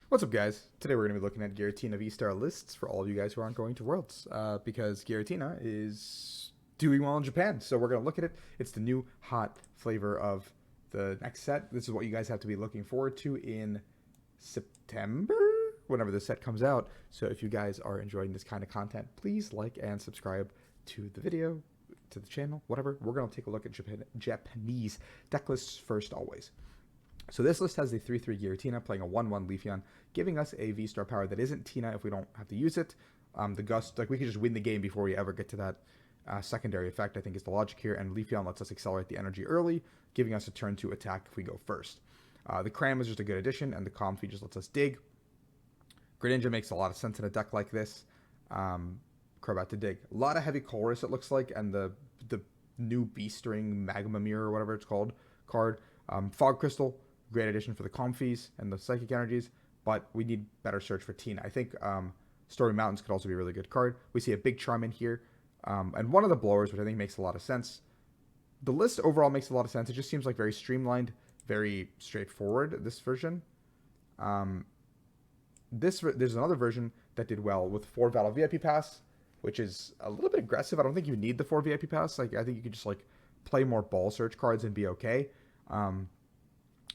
What's up, guys? Today we're going to be looking at Giratina Vstar lists for all of you guys who aren't going to Worlds, because Giratina is doing well in Japan. So we're going to look at it. It's the new hot flavor of the next set. This is what you guys have to be looking forward to in September, whenever the set comes out. So if you guys are enjoying this kind of content, please like and subscribe to the video, to the channel, whatever. We're going to take a look at Japanese deck lists first, always. So this list has the 3/3 Giratina playing a 1/1 Leafeon, giving us a V-Star power that isn't Tina if we don't have to use it. The Gust, like we could just win the game before we ever get to that secondary effect, I think is the logic here, and Leafeon lets us accelerate the energy early, giving us a turn to attack if we go first. The Cram is just a good addition, and the Comfy just lets us dig. Greninja makes a lot of sense in a deck like this. Crobat to dig. A lot of heavy Chorus, it looks like, and the new Beastring Magma Mirror, or whatever it's called, card. Fog Crystal, great addition for the Comfies and the Psychic Energies, but we need better search for Tina. I think Stormy Mountains could also be a really good card. We see a big Charm in here, and one of the Blowers, which I think makes a lot of sense. The list overall makes a lot of sense. It just seems like very streamlined, very straightforward, this version. There's another version that did well with 4 Battle VIP Pass, which is a little bit aggressive. I don't think you need the 4 VIP Pass. Like, I think you could just, like, play more Ball Search cards and be okay.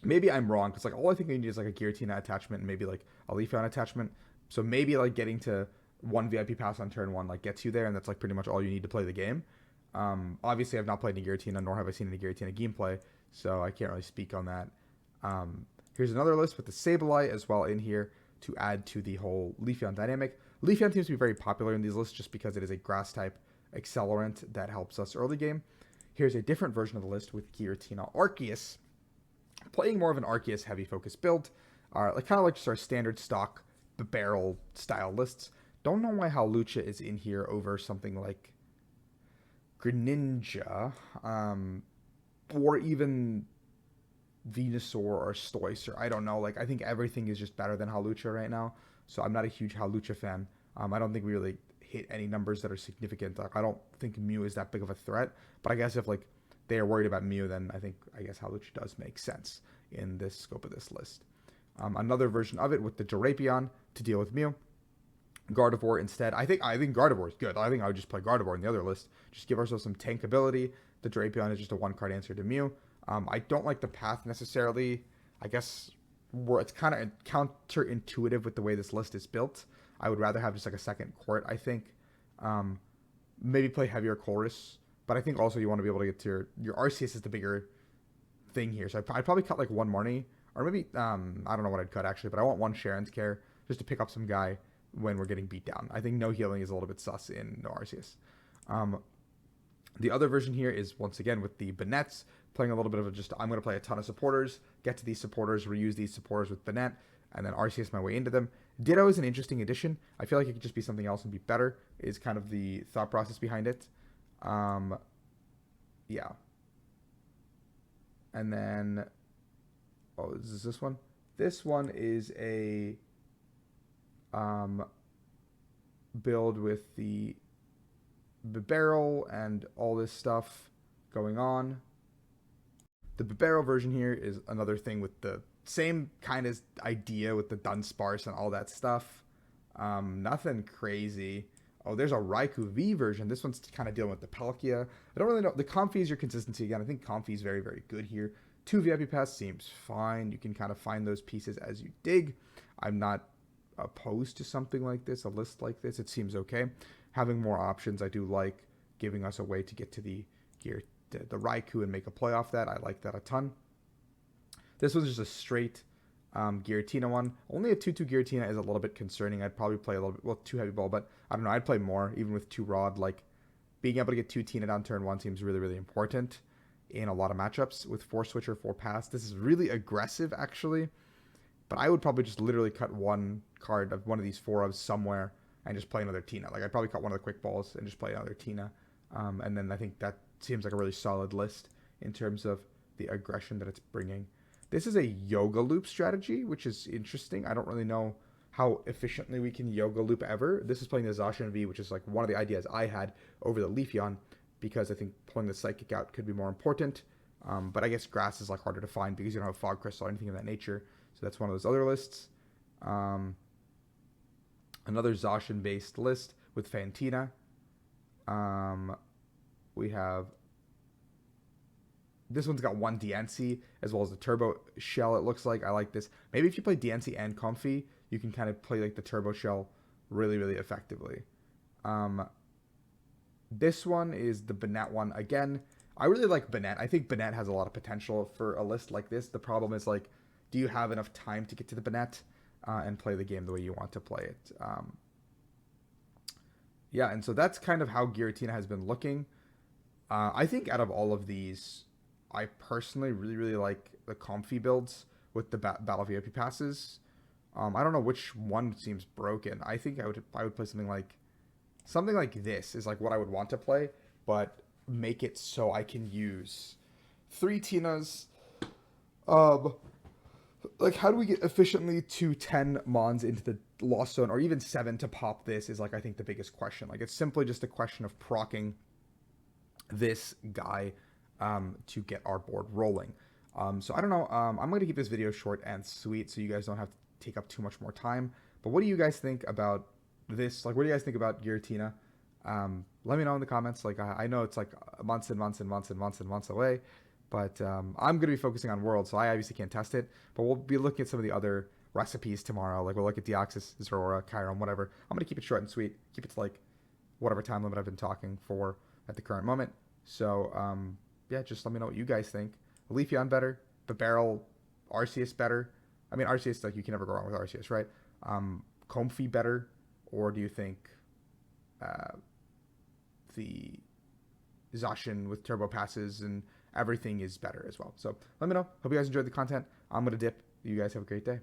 Maybe I'm wrong, because like all I think you need is like a Giratina attachment and maybe like a Leafeon attachment. So maybe like getting to 1 VIP pass on turn 1 like gets you there, and that's like pretty much all you need to play the game. Obviously, I've not played any Giratina, nor have I seen any Giratina gameplay, so I can't really speak on that. Here's another list with the Sableye as well in here to add to the whole Leafeon dynamic. Leafeon seems to be very popular in these lists just because it is a grass type accelerant that helps us early game. Here's a different version of the list with Giratina Arceus, playing more of an Arceus heavy focus build, like kind of like just our standard stock barrel style lists. Don't know why Hawlucha is in here over something like Greninja, or even Venusaur or Stoicer. I don't know. Like, I think everything is just better than Hawlucha right now. So I'm not a huge Hawlucha fan. I don't think we really hit any numbers that are significant. Like, I don't think Mew is that big of a threat. But I guess if like they are worried about Mew, then I guess Hawlucha does make sense in this scope of this list. Another version of it with the Girapion to deal with Mew. Gardevoir instead. I think Gardevoir is good. I think I would just play Gardevoir in the other list. Just give ourselves some tank ability. The Drapion is just a 1-card answer to Mew. I don't like the path necessarily. I guess it's kind of counterintuitive with the way this list is built. I would rather have just like a second court, I think. Maybe play heavier Chorus. But I think also you want to be able to get to your Arceus is the bigger thing here. So I'd probably cut like 1 Marnie. Or maybe, I don't know what I'd cut actually. But I want 1 Sharon's Care just to pick up some guy when we're getting beat down. I think no healing is a little bit sus in no Arceus. The other version here is, once again, with the Bannettes, playing a little bit of I'm going to play a ton of supporters, get to these supporters, reuse these supporters with Bannett, and then Arceus my way into them. Ditto is an interesting addition. I feel like it could just be something else and be better, is kind of the thought process behind it. Yeah. And then, is this one? This one is a build with the barrel and all this stuff going on. The barrel version here is another thing with the same kind of idea with the Dunsparce and all that stuff. Nothing crazy. Oh, there's a Raikou V version. This one's kind of dealing with the Palkia. I don't really know. The Comfy is your consistency again. I think Comfy is very, very good here. 2 VIP Pass seems fine. You can kind of find those pieces as you dig. I'm not opposed to something like this, a list like this. It seems okay. Having more options, I do like giving us a way to get to the Raikou and make a play off that. I like that a ton. This was just a straight Giratina one. Only a 2/2 Giratina is a little bit concerning. I'd probably play a little bit, well, 2 Heavy Ball, but I don't know. I'd play more, even with 2 Rod. Like, being able to get 2 Tina down turn 1 seems really, really important in a lot of matchups with 4 Switch or 4 Pass. This is really aggressive, actually. But I would probably just literally cut 1 card of one of these 4 ofs somewhere and just play another Tina. Like, I'd probably cut one of the Quick Balls and just play another Tina. And then I think that seems like a really solid list in terms of the aggression that it's bringing. This is a Yoga Loop strategy, which is interesting. I don't really know how efficiently we can Yoga Loop ever. This is playing the Zacian V, which is like one of the ideas I had over the Leafeon, because I think pulling the Psychic out could be more important. But I guess Grass is like harder to find because you don't have Fog Crystal or anything of that nature. So that's one of those other lists. Um, Another Zacian-based list with Fantina. We have this one's got one DNC as well as the turbo shell. It looks like I like this. Maybe if you play DNC and Comfy, you can kind of play like the turbo shell really, really effectively. This one is the Bennett one. Again, I really like Bennett. I think Bennett has a lot of potential for a list like this. The problem is, like, do you have enough time to get to the Bennett and play the game the way you want to play it? Yeah, and so that's kind of how Giratina has been looking. I think out of all of these, I personally really, really like the Comfy builds with the Battle VIP passes. I don't know which one seems broken. I think I would play something like this is like what I would want to play, but make it so I can use 3 Tinas. Like, how do we get efficiently to 10 Mons into the Lost Zone, or even 7 to pop this is, like, I think the biggest question. Like, it's simply just a question of proccing this guy to get our board rolling. So I don't know. I'm going to keep this video short and sweet so you guys don't have to take up too much more time. But what do you guys think about this? Like, what do you guys think about Giratina? Let me know in the comments. Like, I know it's like months and months and months and months and months away, but I'm going to be focusing on World, so I obviously can't test it. But we'll be looking at some of the other recipes tomorrow. Like, we'll look at Deoxys, Zeraora, Chiron, whatever. I'm going to keep it short and sweet. Keep it to, like, whatever time limit I've been talking for at the current moment. So, yeah, just let me know what you guys think. Leafeon better, but Barrel, Arceus better. I mean, Arceus, like, you can never go wrong with Arceus, right? Comfy better, or do you think the Zacian with turbo passes and everything is better as well? So let me know. Hope you guys enjoyed the content. I'm going to dip. You guys have a great day.